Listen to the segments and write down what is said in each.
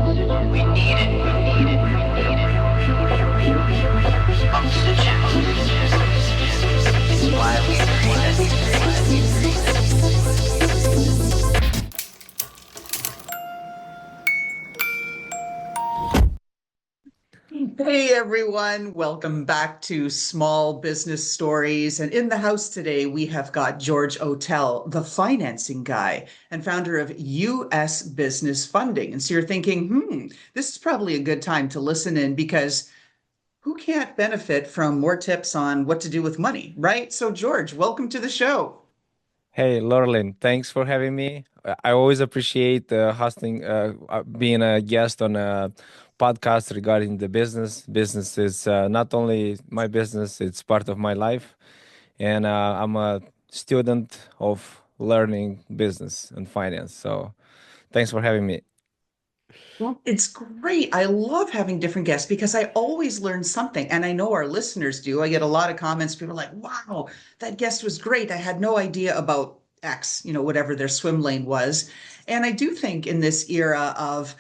We need it. Oxygen. It's why we Hey everyone, welcome back to Small Business Stories. And in the house today, we have got George Otel, the financing guy and founder of US Business Funding. And so you're thinking, this is probably a good time to listen in because who can't benefit from more tips on what to do with money, right? So, George, welcome to the show. Hey, Laurelyn, thanks for having me. I always appreciate hosting, being a guest on a podcast regarding the business. Business is not only my business, it's part of my life. And I'm a student of learning business and finance. So thanks for having me. Well, it's great. I love having different guests because I always learn something. And I know our listeners do. I get a lot of comments. People are like, wow, that guest was great. I had no idea about X, whatever their swim lane was. And I do think in this era of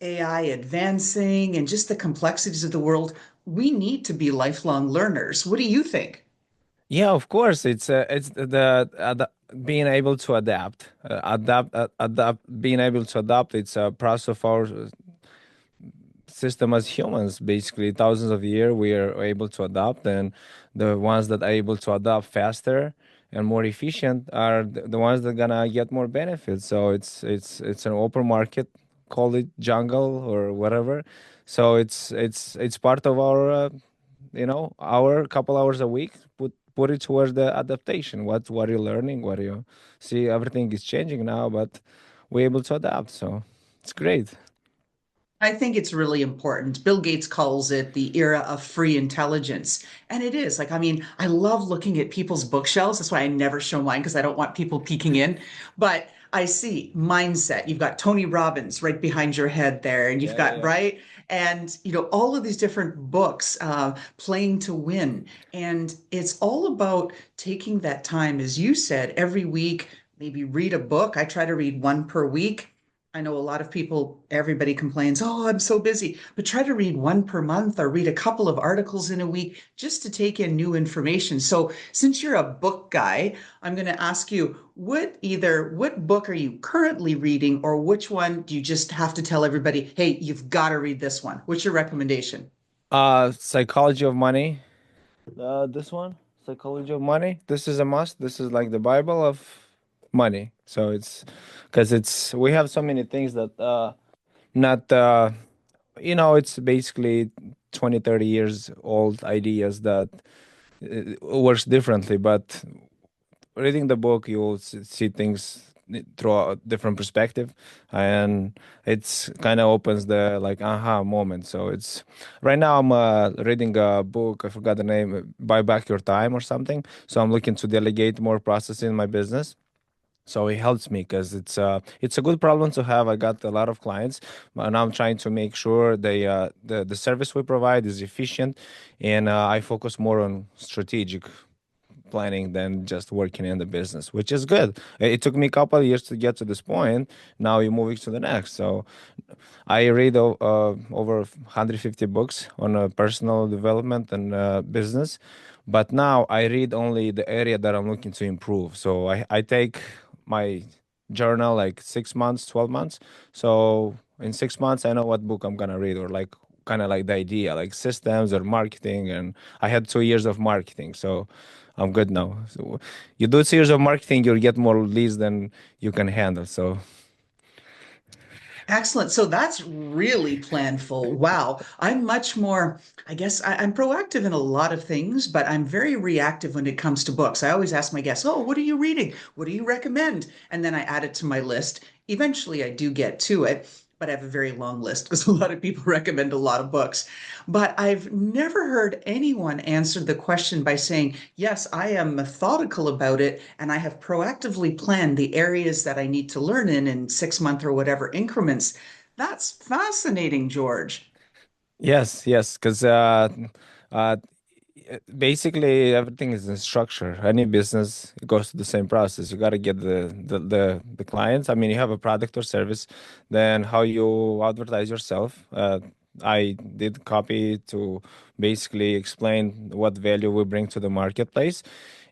AI advancing and just the complexities of the world, we need to be lifelong learners. What do you think? Yeah, of course. It's being able to being able to adapt. It's a process of our system as humans. Basically, thousands of years we are able to adapt, and the ones that are able to adapt faster and more efficient are the ones that gonna get more benefits. So it's an open market, call it jungle or whatever. So it's part of our our couple hours a week. Put it towards the adaptation. What are you learning? What are you see? Everything is changing now, but we're able to adapt. So it's great. I think it's really important. Bill Gates calls it the era of free intelligence. And it is. Like, I mean, I love looking at people's bookshelves. That's why I never show mine because I don't want people peeking in. But I see mindset. You've got Tony Robbins right behind your head there, and you've Yeah, got, yeah. right? And, all of these different books, Playing to Win. And it's all about taking that time, as you said, every week, maybe read a book. I try to read one per week. I know a lot of people, everybody complains, oh, I'm so busy, but try to read one per month or read a couple of articles in a week just to take in new information. So, since you're a book guy, I'm going to ask you what book are you currently reading, or which one do you just have to tell everybody, hey, you've got to read this one? What's your recommendation? Psychology of Money. This one, Psychology of Money. This is a must. This is like the Bible of money. So it's because it's we have so many things that not it's basically 20, 30 years old ideas that works differently, but reading the book you'll see things through a different perspective, and it's kind of opens the like aha moment. So it's right now I'm reading a book. I forgot the name, Buy Back Your Time or something. So I'm looking to delegate more process in my business. So it helps me because it's a good problem to have. I got a lot of clients, and I'm trying to make sure the service we provide is efficient, and I focus more on strategic planning than just working in the business, which is good. It took me a couple of years to get to this point. Now you're moving to the next. So I read over 150 books on personal development and business, but now I read only the area that I'm looking to improve. So I take my journal like 6 months, 12 months. So in 6 months, I know what book I'm gonna read, or like kind of like the idea, like systems or marketing. And I had 2 years of marketing, so I'm good now. So you do 2 years of marketing, you'll get more leads than you can handle. So Excellent. So that's really planful. Wow. I'm much more, I guess I'm proactive in a lot of things, but I'm very reactive when it comes to books. I always ask my guests, oh, what are you reading? What do you recommend? And then I add it to my list. Eventually, I do get to it, but I have a very long list because a lot of people recommend a lot of books. But I've never heard anyone answer the question by saying, yes, I am methodical about it and I have proactively planned the areas that I need to learn in 6 month or whatever increments. That's fascinating, George. yes, yes, because uh, Basically everything is in structure. Any business goes through the same process. You got to get the clients. I mean, you have a product or service, then how you advertise yourself. I did copy to basically explain what value we bring to the marketplace,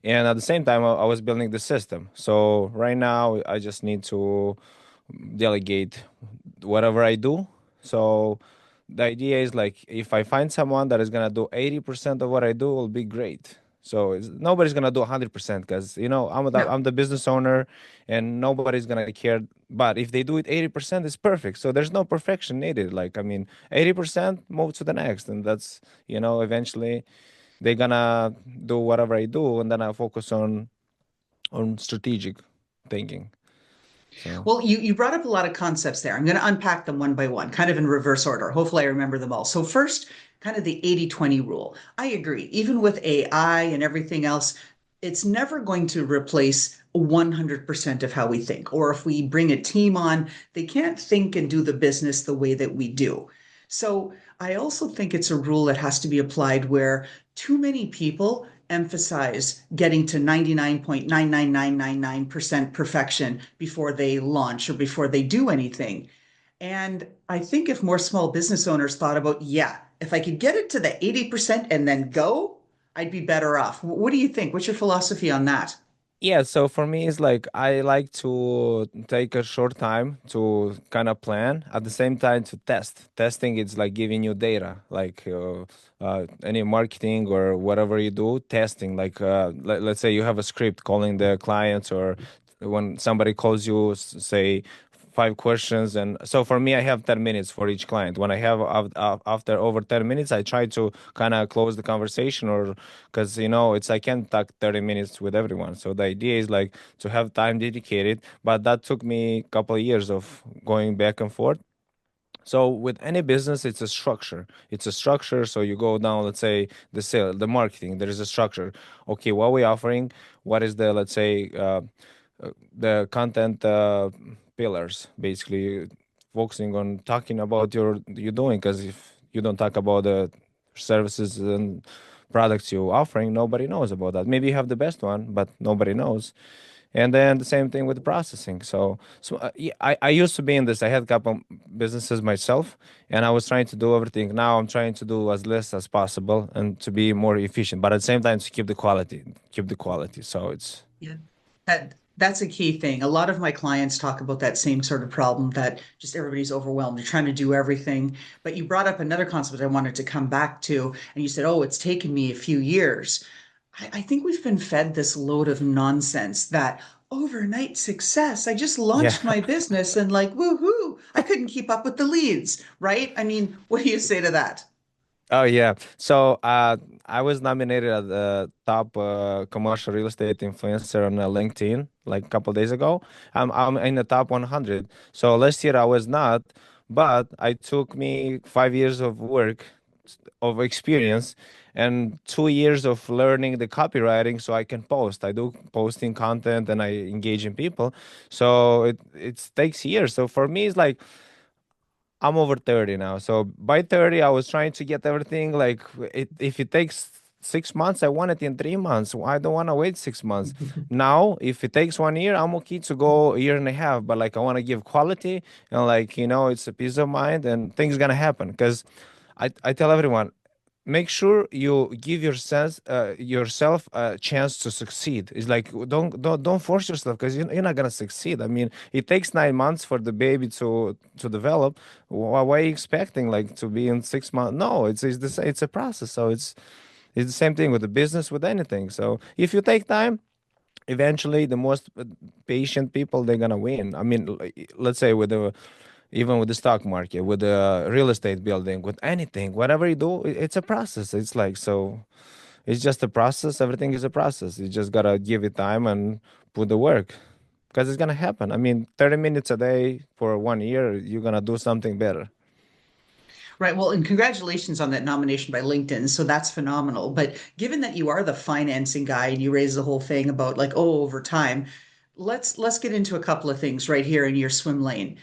and at the same time, I was building the system. So right now, I just need to delegate whatever I do. So the idea is like if I find someone that is gonna do 80% of what I do, will be great. So nobody's gonna do 100% because No. I'm the business owner, and nobody's gonna care. But if they do it 80%, it's perfect. So there's no perfection needed. Like I mean, 80% move to the next, and that's eventually they're gonna do whatever I do, and then I focus on strategic thinking. So. Well, you brought up a lot of concepts there. I'm going to unpack them one by one, kind of in reverse order. Hopefully, I remember them all. So, first, kind of the 80/20 rule. I agree. Even with AI and everything else, it's never going to replace 100% of how we think. Or if we bring a team on, they can't think and do the business the way that we do. So, I also think it's a rule that has to be applied where too many people emphasize getting to 99.99999% perfection before they launch or before they do anything. And I think if more small business owners thought about, yeah, if I could get it to the 80% and then go, I'd be better off. What do you think? What's your philosophy on that? Yeah, so for me, it's like I like to take a short time to kind of plan, at the same time to test. Testing is like giving you data, like any marketing or whatever you do, testing. Like let's say you have a script calling the clients, or when somebody calls you, say 5 questions. And so for me, I have 10 minutes for each client. When I have after over 10 minutes, I try to kind of close the conversation, or because it's I can't talk 30 minutes with everyone. So the idea is like to have time dedicated, but that took me a couple of years of going back and forth. So with any business, it's a structure. It's a structure. So you go down, let's say the sale, the marketing, there is a structure. Okay, what we offering? What is the, let's say, the content pillars, basically focusing on talking about you're doing. Because if you don't talk about the services and products you're offering, nobody knows about that. Maybe you have the best one, but nobody knows. And then the same thing with processing. So yeah, I used to be in this. I had a couple businesses myself, and I was trying to do everything. Now I'm trying to do as less as possible and to be more efficient, but at the same time to keep the quality, So it's Yeah. That's a key thing. A lot of my clients talk about that same sort of problem that just everybody's overwhelmed. You're trying to do everything. But you brought up another concept I wanted to come back to, and you said, oh, it's taken me a few years. I think we've been fed this load of nonsense that overnight success. I just yeah. launched my business and like, woohoo, I couldn't keep up with the leads, right? I mean, what do you say to that? Oh yeah. So I was nominated as the top commercial real estate influencer on LinkedIn like a couple days ago. I'm in the top 100. So last year I was not, but I took me 5 years of work, of experience, and 2 years of learning the copywriting so I can post. I do posting content and I engage in people. So it takes years. So for me it's like I'm over 30 now. So by 30, I was trying to get everything like if it takes 6 months, I want it in 3 months. I don't want to wait 6 months. Now, if it takes 1 year, I'm okay to go a year and a half. But like I want to give quality, and like it's a peace of mind and things gonna happen. Because I tell everyone, make sure you give yourself a chance to succeed. It's like don't force yourself, because you're not gonna succeed. I mean, it takes 9 months for the baby to develop. Why are you expecting like to be in 6 months? No, it's a process. So it's the same thing with the business, with anything. So if you take time, eventually the most patient people, they're gonna win. I mean, let's say with the even with the stock market, with the real estate building, with anything, whatever you do, it's a process. It's like, so it's just a process. Everything is a process. You just gotta give it time and put the work, because it's gonna happen. I mean, 30 minutes a day for 1 year, you're gonna do something better. Right. Well, and congratulations on that nomination by LinkedIn. So that's phenomenal. But given that you are the financing guy and you raise the whole thing about like, oh, over time, let's get into a couple of things right here in your swim lane.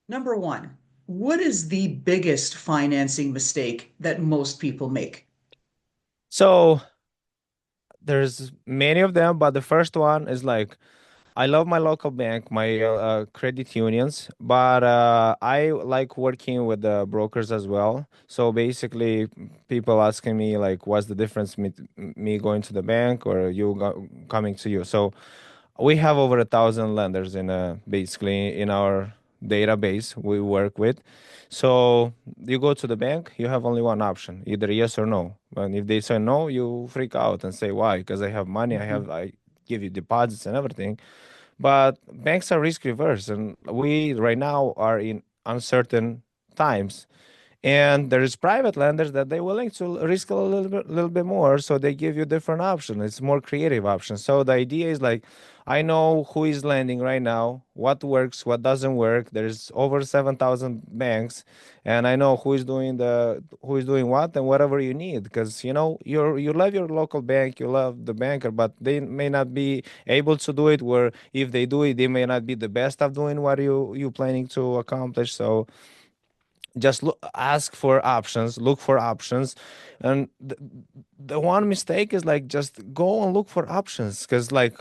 Number one, what is the biggest financing mistake that most people make? So there's many of them, but the first one is like I love my local bank, my credit unions, but I like working with the brokers as well. So basically, people asking me like, what's the difference me going to the bank or coming to you? So we have over 1,000 lenders in basically in our database we work with. So you go to the bank, you have only one option, either yes or no. And if they say no, you freak out and say why? Because I have money, Mhm. I give you deposits and everything. But banks are risk reverse, and we right now are in uncertain times. And there's private lenders that they're willing to risk a little bit more, so they give you different options. It's more creative options. So the idea is like, I know who is lending right now, what works, what doesn't work. There's over 7,000 banks, and I know who is doing what and whatever you need. Because you love your local bank, you love the banker, but they may not be able to do it. Where if they do it, they may not be the best of doing what you planning to accomplish. So just ask for options, look for options. And the one mistake is like just go and look for options, because like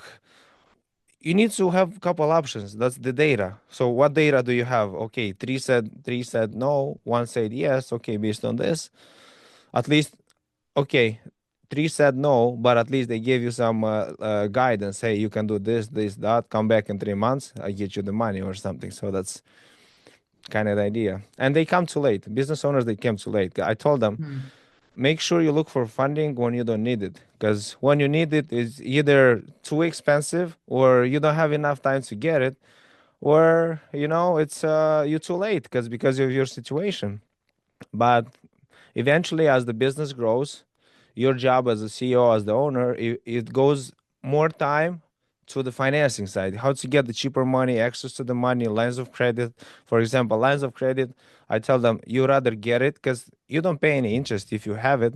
you need to have a couple options. That's the data. So what data do you have? Okay, three said no, one said yes. Okay, based on this, at least, okay, three said no, but at least they gave you some guidance. Hey, you can do this, that. Come back in 3 months, I get you the money or something. So that's kind of the idea. And they come too late. Business owners, they came too late. I told them, Hmm. make sure you look for funding when you don't need it. Because when you need it, it's either too expensive or you don't have enough time to get it, or it's you too late because of your situation. But eventually, as the business grows, your job as a CEO, as the owner, it goes more time to the financing side. How to get the cheaper money, access to the money, lines of credit. For example, lines of credit, I tell them you rather get it because you don't pay any interest if you have it,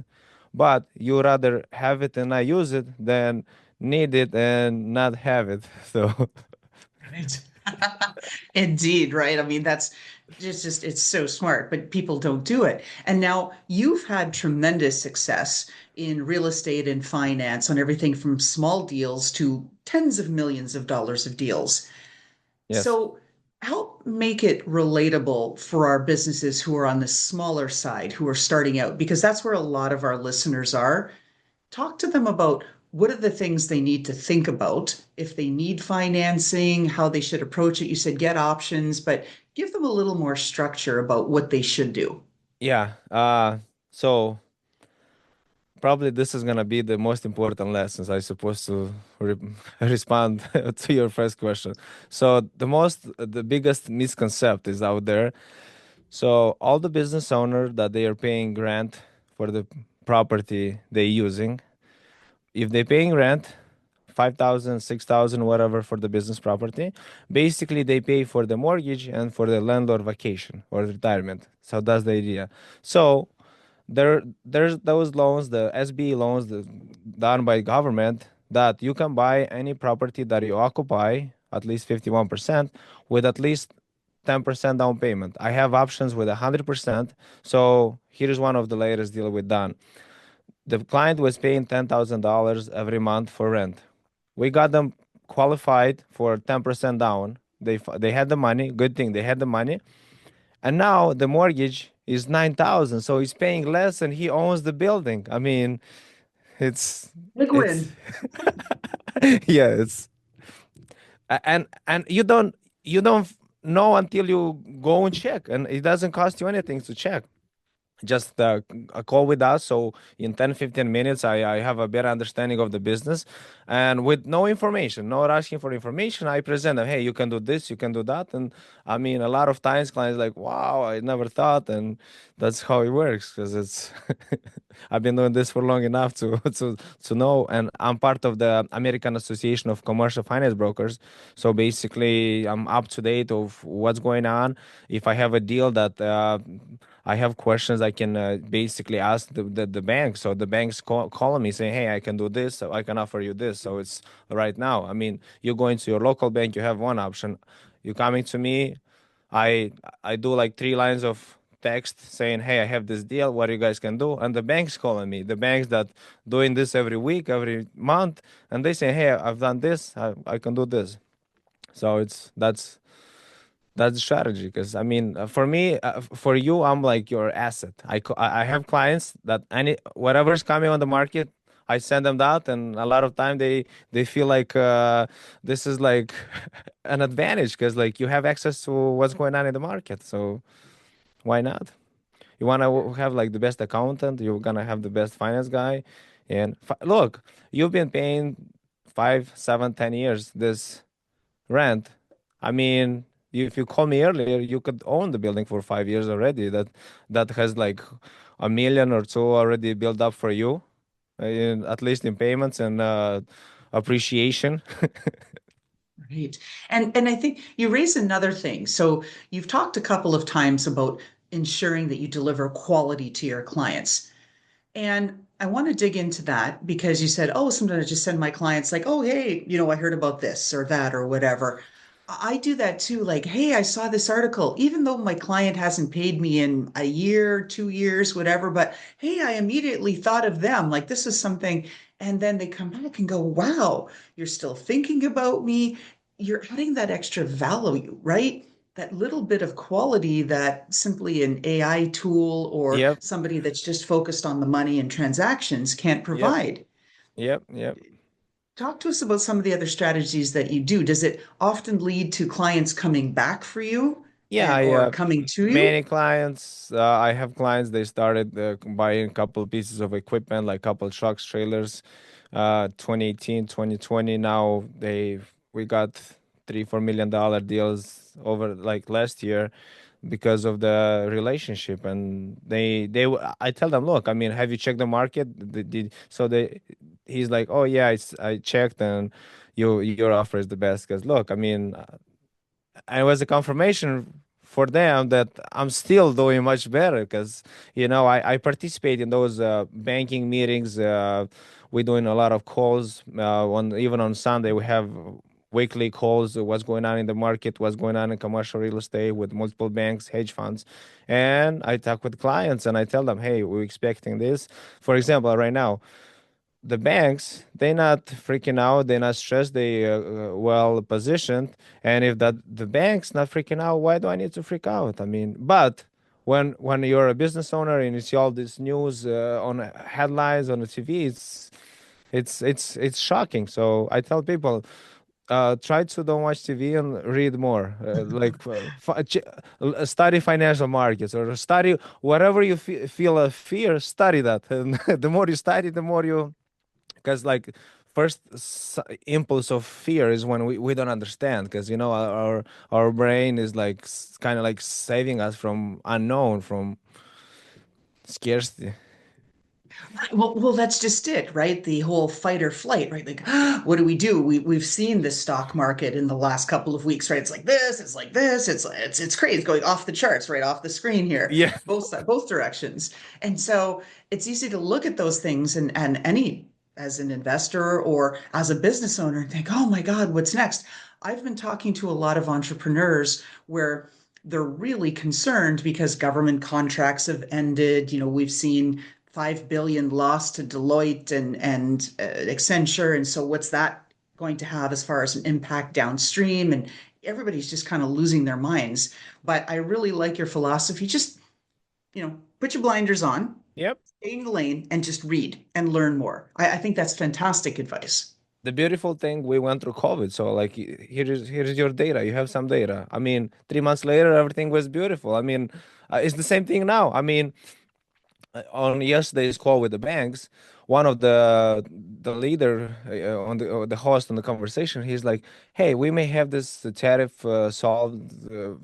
but you rather have it and not use it than need it and not have it. So Right. Indeed, right? I mean, that's just it's so smart, but people don't do it. And now you've had tremendous success in real estate and finance on everything from small deals to tens of millions of dollars of deals. yes. So help make it relatable for our businesses who are on the smaller side, who are starting out, because that's where a lot of our listeners are. Talk to them about what are the things they need to think about if they need financing, how they should approach it. You said get options, but give them a little more structure about what they should do. Yeah. So probably this is gonna be the most important lessons I supposed to respond to your first question. So the biggest misconcept is out there. So all the business owner that they are paying rent for the property they're using, if they're paying rent, 5,000, 6,000, whatever for the business property, basically they pay for the mortgage and for the landlord vacation or retirement. So that's the idea. So there's those loans, the SBA loans done by government, that you can buy any property that you occupy at least 51% with at least 10% down payment. I have options with 100%. So here's one of the latest deal we done. The client was paying $10,000 every month for rent. We got them qualified for 10% down. They had the money. Good thing they had the money, and now the mortgage is 9,000, so he's paying less and he owns the building. I mean, Big it's win. yeah, and you don't know until you go and check, and it doesn't cost you anything to check. Just a call with us, so in 10-15 minutes I have a better understanding of the business, and with no information, no asking for information, I present them, hey, you can do this, you can do that. And I mean, a lot of times clients like, wow, I never thought. And that's how it works, because it's I've been doing this for long enough to to know. And I'm part of the American Association of Commercial Finance Brokers, so basically I'm up to date of what's going on. If I have a deal that I have questions, I can basically ask the bank. So the bank's calling me saying, hey, I can do this, so I can offer you this. So it's right now. I mean, you go into your local bank, you have one option. You coming to me, I I do like text saying, "Hey, I have this deal. What you guys can do?" And the banks calling me, the banks that doing this every week, every month, and they say, "Hey, I've done this. I can do this." So that's the strategy. Because I mean, for me, for you, I'm like your asset. I have clients that any whatever's coming on the market, I send them that, and a lot of time they feel like this is like an advantage because like you have access to what's going on in the market. So why not? You want to have like the best accountant, you're gonna have the best finance guy, and look, you've been paying 5, 7, 10 years this rent. I mean, if you call me earlier, you could own the building for 5 years already. That has like a million or two already built up for you, at least in payments and appreciation. Right. And I think you raise another thing. So you've talked a couple of times about ensuring that you deliver quality to your clients. And I want to dig into that because you said, oh, sometimes I just send my clients like, oh, hey, I heard about this or that or whatever. I do that too. Like, hey, I saw this article, even though my client hasn't paid me in a year, 2 years, whatever, but hey, I immediately thought of them. Like, this is something. And then they come back and go, wow, you're still thinking about me. You're adding that extra value, right? That little bit of quality that simply an AI tool or Yep, somebody that's just focused on the money and transactions can't yep, provide. yep. Talk to us about some of the other strategies that you do. Does it often lead to clients coming back for you Yeah, and I or coming to you? many clients. I have clients. They started buying a couple pieces of equipment, like couple trucks, trailers. 2018, 2020. Now we got $3, $4 million deals over like last year because of the relationship. And I tell them, look, I mean, have you checked the market? So he's like, oh yeah, I checked, and your offer is the best. Because look, I mean, and it was a confirmation for them that I'm still doing much better because I participate in those banking meetings. We're doing a lot of calls on even on Sunday. We have weekly calls. What's going on in the market? What's going on in commercial real estate with multiple banks, hedge funds, and I talk with clients and I tell them, hey, we're expecting this. For example, right now the banks, they're not freaking out, they're not stressed, they well positioned. And if that the bank's not freaking out, why do I need to freak out? I mean, but when you're a business owner and you see all this news on headlines on the TV, it's shocking. So I tell people, try to don't watch TV and read more. Study financial markets or study whatever you feel a fear. Study that, and the more you study, the more you, because like first impulse of fear is when we don't understand, because our brain is like kind of like saving us from unknown, from scarcity. Well, that's just it, right? The whole fight or flight, right? Like, what do we do? We've seen the stock market in the last couple of weeks, right? It's like this, it's like this, it's crazy, it's going off the charts, right off the screen here, Yeah. both directions. And so it's easy to look at those things and any as an investor or as a business owner and think, oh my God, what's next? I've been talking to a lot of entrepreneurs where they're really concerned because government contracts have ended. We've seen 5 billion lost to Deloitte and Accenture, and so what's that going to have as far as an impact downstream? And everybody's just kind of losing their minds. But I really like your philosophy. Just put your blinders on, Yep. stay in the lane, and just read and learn more. I think that's fantastic advice. The beautiful thing, we went through COVID, so like here's your data. You have some data. I mean, 3 months later, everything was beautiful. I mean, it's the same thing now. I mean, on yesterday's call with the banks, one of the leader on the host on the conversation, he's like, "Hey, we may have this tariff solved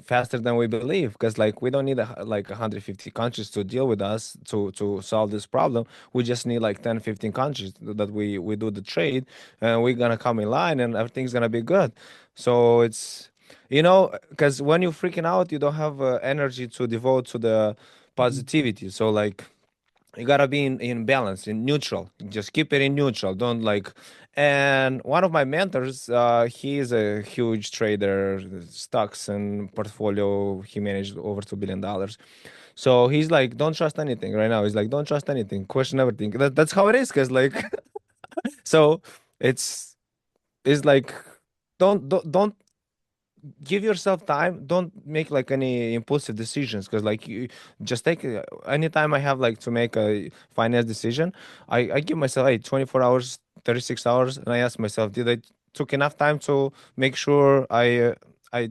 faster than we believe, because like we don't need like 150 countries to deal with us to solve this problem. We just need like 10, 15 countries that we do the trade, and we're gonna come in line, and everything's gonna be good." So it's because when you're freaking out, you don't have energy to devote to the Mhm. positivity. So like you gotta be in balance, in neutral. Just keep it in neutral. Don't like And one of my mentors, he is a huge trader, stocks and portfolio. He managed over $2 billion. So he's like, don't trust anything right now. He's like, don't trust anything, question everything. That's how it is, cause like, so it's it's like, don't give yourself time. Don't make like any impulsive decisions, because like you just take anytime I have like to make a finance decision, I give myself 24 hours, 36 hours, and I ask myself, did I took enough time to make sure I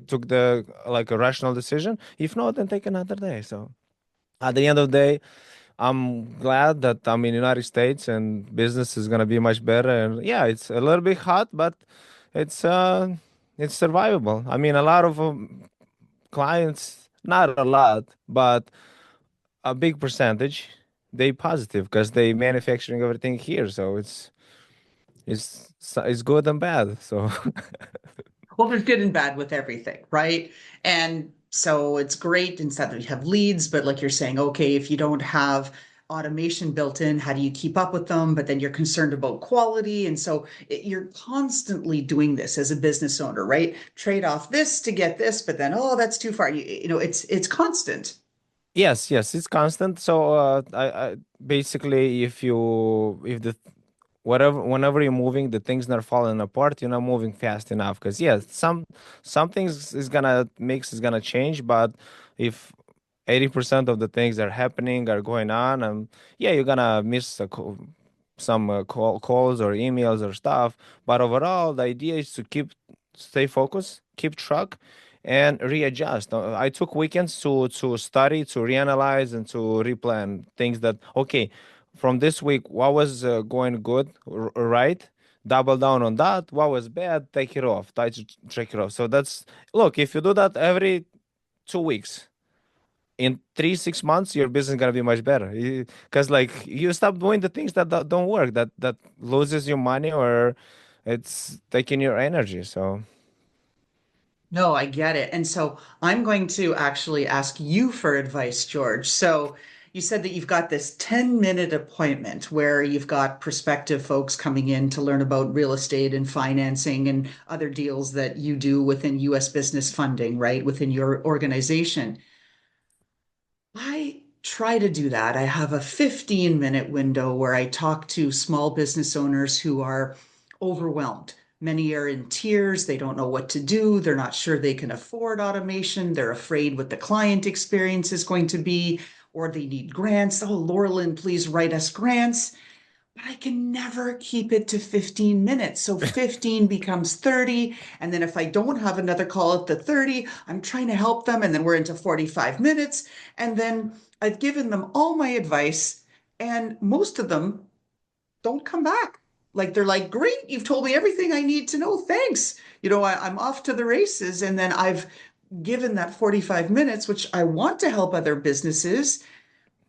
took the like a rational decision? If not, then take another day. So at the end of the day, I'm glad that I'm in United States and business is gonna be much better. And yeah, it's a little bit hot, but it's uh it's survivable. I mean, a lot of clients, not a lot, but a big percentage, they positive because they manufacturing everything here. So it's good and bad. So Well, there's good and bad with everything, right? And so it's great instead that you have leads, but like you're saying, okay, if you don't have automation built in, how do you keep up with them? But then you're concerned about quality. And so you're constantly doing this as a business owner, right? Trade off this to get this, but then, oh, that's too far. It's constant. yes, it's constant. So I basically, if the whatever whenever you're moving, the things not falling apart, you're not moving fast enough. Because yeah, some things is gonna mix is gonna change, but if 80% of the things that are happening are going on, yeah, you're gonna miss some calls or emails or stuff. But overall, the idea is to stay focused, keep track, and readjust. I took weekends to study, to reanalyze, and to replan things that okay, from this week, what was going good, right? Double down on that. What was bad, take it off. Try to check it off. So that's look. If you do that every 2 weeks, in 3 6 months your business is gonna be much better, because like you stop doing the things that don't work, that loses your money or it's taking your energy. So No, I get it. And so I'm going to actually ask you for advice, George. So you said that you've got this 10-minute appointment where you've got prospective folks coming in to learn about real estate and financing and other deals that you do within US business funding, right? Within your organization. I try to do that. I have a 15-minute window where I talk to small business owners who are overwhelmed. Many are in tears. They don't know what to do. They're not sure they can afford automation. They're afraid what the client experience is going to be, or they need grants. Oh, Laurelyn, please write us grants. But I can never keep it to 15 minutes. So 15 becomes 30. And then if I don't have another call at the 30, I'm trying to help them. And then we're into 45 minutes. And then I've given them all my advice. And most of them don't come back. Like they're like, great, you've told me everything I need to know. Thanks. I'm off to the races. And then I've given that 45 minutes, which I want to help other businesses,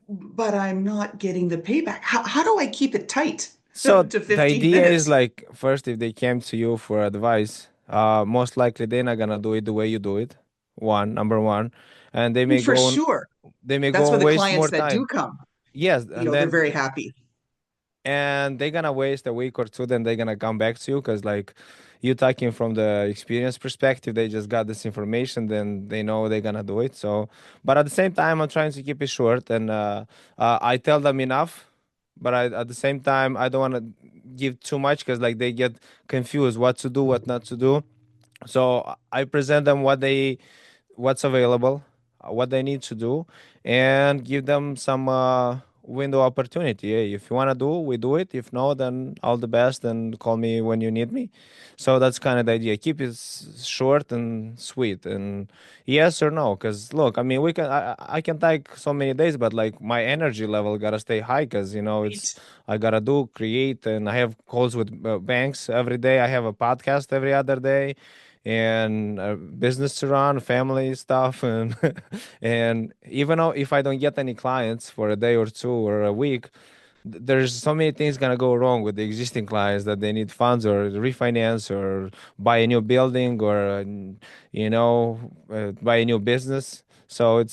but I'm not getting the payback. How do I keep it tight so to the 15 idea is minutes? like, first, if they came to you for advice, most likely they're not gonna do it the way you do it, number one, and For sure. they may That's go why and the waste clients more that do time. come, Yes, and they're then very happy. they're gonna waste a week or two, then they're gonna come back to you, because like you talking from the experience perspective, they just got this information, then they know they're gonna do it. So but at the same time, I'm trying to keep it short, and I tell them enough, but at the same time I don't want to give too much, because like they get confused what to do, what not to do. So I present them what's available, what they need to do, and give them some window opportunity. Hey, if you want to do, we do it. If no, then all the best, and call me when you need me. So that's kind of the idea. Keep it short and sweet, and yes or no. Because look, I mean, I can take so many days, but like my energy level gotta stay high, because Right. it's I gotta create, and I have calls with banks every day. I have a podcast every other day, and business to run, family stuff, and and even though if I don't get any clients for a day or two or a week, there's so many things gonna go wrong with the existing clients, that they need funds or refinance or buy a new building, or buy a new business. So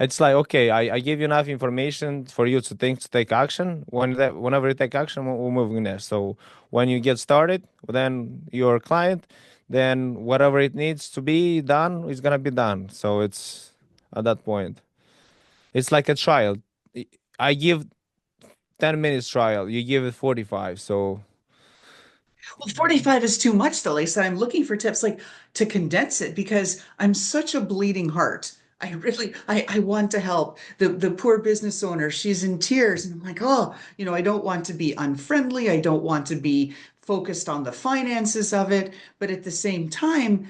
It's like, okay, I give you enough information for you to think to take action. Whenever you take action, we're moving next. So when you get started, then your client, then whatever it needs to be done is gonna be done. So it's at that point, it's like a trial. I give 10 minutes trial. You give it 45. So Well, 45 is too much though, Lisa. I'm looking for tips like to condense it because I'm such a bleeding heart. I want to help the poor business owner. She's in tears. And I'm like, oh, I don't want to be unfriendly. I don't want to be focused on the finances of it. But at the same time,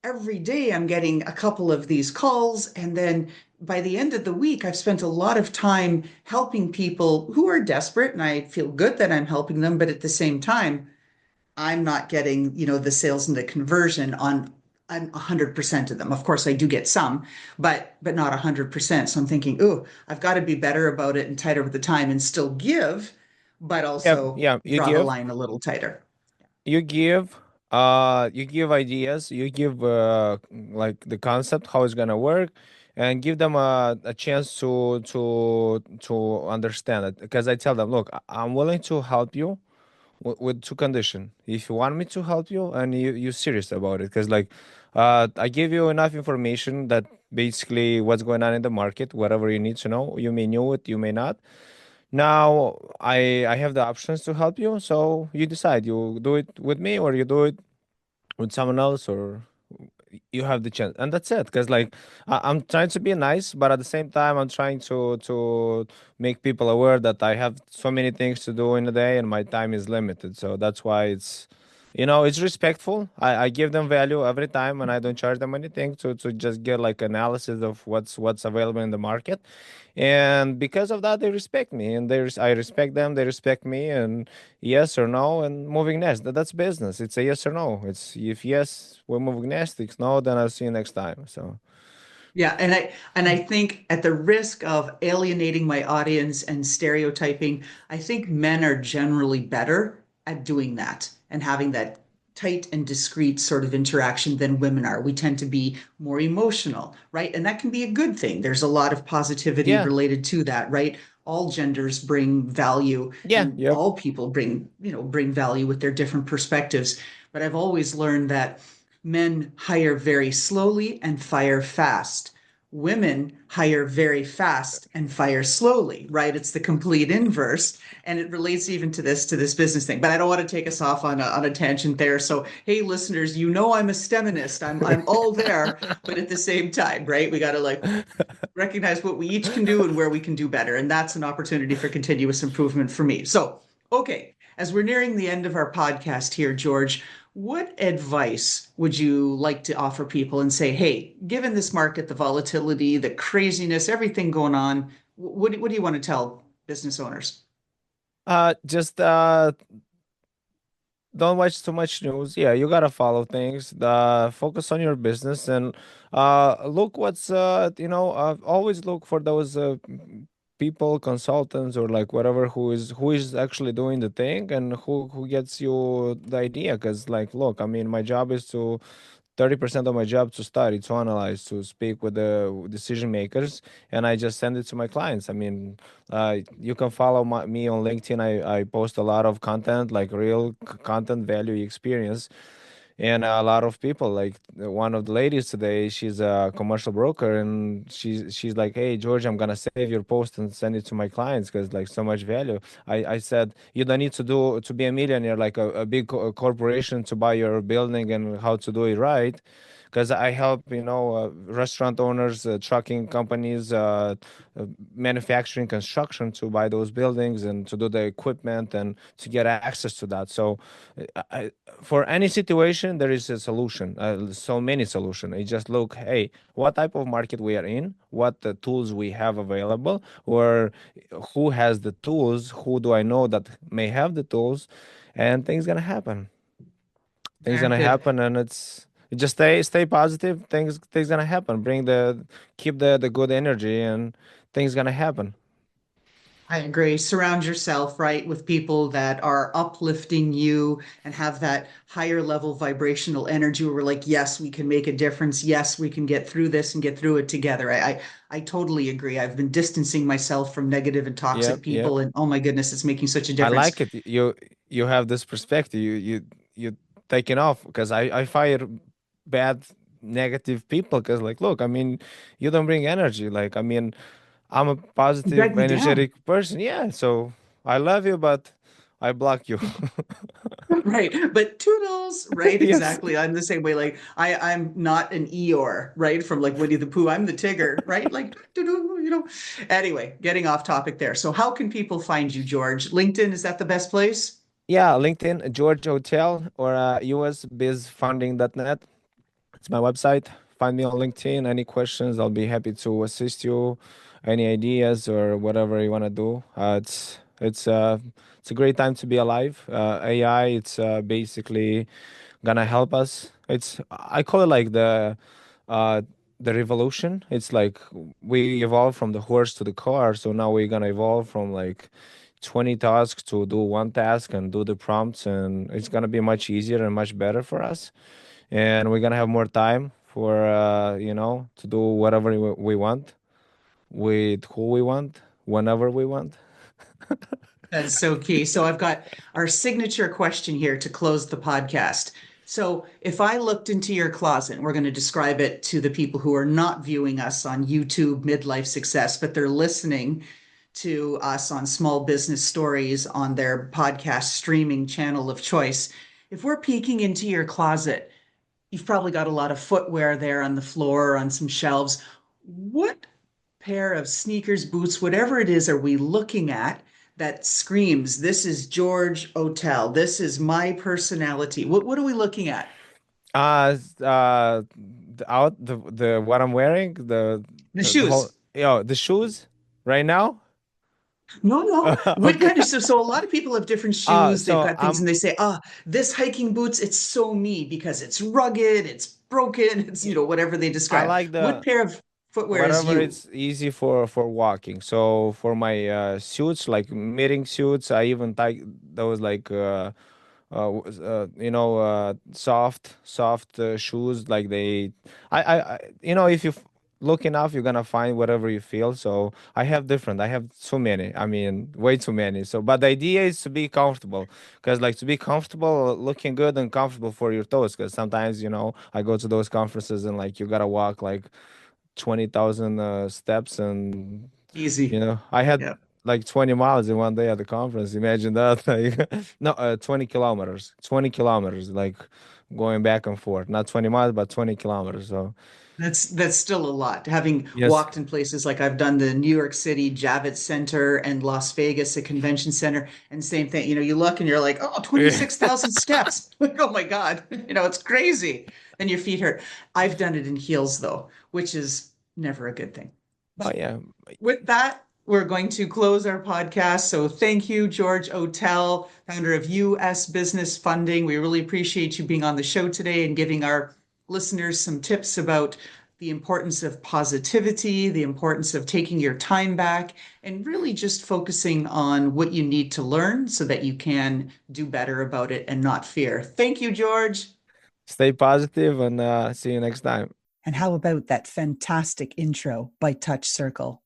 every day I'm getting a couple of these calls. And then by the end of the week, I've spent a lot of time helping people who are desperate. And I feel good that I'm helping them. But at the same time, I'm not getting, the sales and the conversion on 100% of them. Of course, I do get some, but not 100%. So I'm thinking, oh, I've got to be better about it and tighter with the time and still give, but yeah, also yeah, you draw the give. line a little tighter. You give ideas, you give like the concept how it's gonna work, and give them a chance to understand it, because I tell them, look, I'm willing to help you with two condition. If you want me to help you and you're serious about it, because like I give you enough information that basically what's going on in the market, whatever you need to know, you may know it, you may not. Now I have the options to help you, so you decide, you do it with me or you do it with someone else, or you have the chance, and that's it. Because like I'm trying to be nice, but at the same time I'm trying to make people aware that I have so many things to do in a day and my time is limited. So that's why it's respectful. I give them value every time, and I don't charge them anything to just get like analysis of what's available in the market. And because of that, they respect me, and I respect them, they respect me. And yes or no, and moving next. That's business. It's a yes or no. It's if yes, we're moving next. If no, then I'll see you next time. So Yeah, and I think at the risk of alienating my audience and stereotyping, I think men are generally better at doing that and having that tight and discreet sort of interaction than women are. We tend to be more emotional, right? And that can be a good thing. There's a lot of positivity yeah, related to that, right? All genders bring value yeah, and yep. all people bring value with their different perspectives. But I've always learned that men hire very slowly and fire fast. Women hire very fast and fire slowly, right? It's the complete inverse. And it relates even to this business thing. But I don't want to take us off on a tangent there. So, hey, listeners, I'm a STEMinist. I'm all there, but at the same time, right? We got to like recognize what we each can do and where we can do better. And that's an opportunity for continuous improvement for me. So, okay, as we're nearing the end of our podcast here, George, what advice would you like to offer people and say, hey, given this market, the volatility, the craziness, everything going on, what do you want to tell business owners? Just don't watch too much news. Yeah, you gotta follow things. Focus on your business, and look what's always look for those people, consultants, or like whatever, who is actually doing the thing, and who gets you the idea. Because like, look, I mean, my job is to 30% of my job to study, to analyze, to speak with the decision makers, and I just send it to my clients. I mean, you can follow me on LinkedIn. I post a lot of content, like real content, value, experience, and a lot of people. Like one of the ladies today, she's a commercial broker, and she's like, "Hey, George, I'm gonna save your post and send it to my clients because like so much value." I said, "You don't need to be a millionaire, like a big corporation to buy your building and how to do it right." Because I help, restaurant owners, trucking companies, manufacturing, construction to buy those buildings and to do the equipment and to get access to that. So, for any situation, there is a solution. So many solutions. You just look, hey, what type of market we are in, what the tools we have available, or who has the tools, who do I know that may have the tools, and things gonna happen. Things Very gonna good. happen, and you just stay positive. Things gonna happen. Keep the good energy, and things gonna happen. I agree. Surround yourself, right, with people that are uplifting you and have that higher level vibrational energy where we're like, yes, we can make a difference. Yes, we can get through this and get through it together. I totally agree. I've been distancing myself from negative and toxic Yep, yep. people, and oh my goodness, it's making such a I difference. like it. You have this perspective. You taking off because I fire bad negative people because like look, I mean, you don't bring energy. Like I mean, I'm a You drag positive, me down. energetic person. Yeah, so I love you, but I block you. Right. But toodles, right? Yes. Exactly. I'm the same way. Like I'm not an Eeyore, right? From like Winnie the Pooh. I'm the Tigger, right? Like, doo-doo, you know. Anyway, getting off topic there. So how can people find you, George? LinkedIn, is that the best place? Yeah, LinkedIn, George Otel or usbizfunding.net. It's my website. Find me on LinkedIn. Any questions, I'll be happy to assist you. Any ideas or whatever you want to do. It's a great time to be alive. AI, it's basically gonna help us. I call it like uh the revolution. It's like we evolved from the horse to the car, so now we're gonna evolve from like 20 tasks to do one task and do the prompts, and it's gonna be much easier and much better for us. And we're gonna have more time for to do whatever we want with who we want, whenever we want. That's so key. So I've got our signature question here to close the podcast. So if I looked into your closet, and we're going to describe it to the people who are not viewing us on YouTube Midlife Success, but they're listening to us on Small Business Stories on their podcast streaming channel of choice. If we're peeking into your closet, you've probably got a lot of footwear there on the floor, on some shelves. What pair of sneakers, boots, whatever it is, are we looking at that screams, this is George Otel, this is my personality? What are we looking at? The what I'm wearing, The the whole shoes. the shoes right now. No, no. What Okay. kind of stuff? So a lot of people have different shoes. They've So got things and they say, this hiking boots, it's so me because it's rugged, it's broken, it's, whatever they I describe. like What the pair of footwear is whatever you? it's easy for walking. So for my suits, like meeting suits, I even take those like soft shoes. Like if you look enough, you're gonna find whatever you feel. So I have so many. I mean, way too many. So, but the idea is to be comfortable, because like to be comfortable, looking good and comfortable for your toes. Because sometimes I go to those conferences and like you gotta walk like 20,000 steps, and Easy. I had Yeah. like 20 miles in one day at the conference. Imagine that. Like, no, 20 kilometers. 20 kilometers, like going back and forth. Not 20 miles, but 20 kilometers. So, That's still a lot. Having yes. walked in places like I've done the New York City Javits Center and Las Vegas, a convention center, and same thing. You look and you're like, oh, Yeah. 26,000 steps. Like, oh my God. It's crazy. Then your feet hurt. I've done it in heels though, which is never a good thing. Oh, yeah. With that, we're going to close our podcast. So thank you, George Otel, founder of US Business Funding. We really appreciate you being on the show today and giving our listeners some tips about the importance of positivity, the importance of taking your time back, and really just focusing on what you need to learn so that you can do better about it and not fear. Thank you, George. Stay positive and see you next time. And how about that fantastic intro by Touch Circle?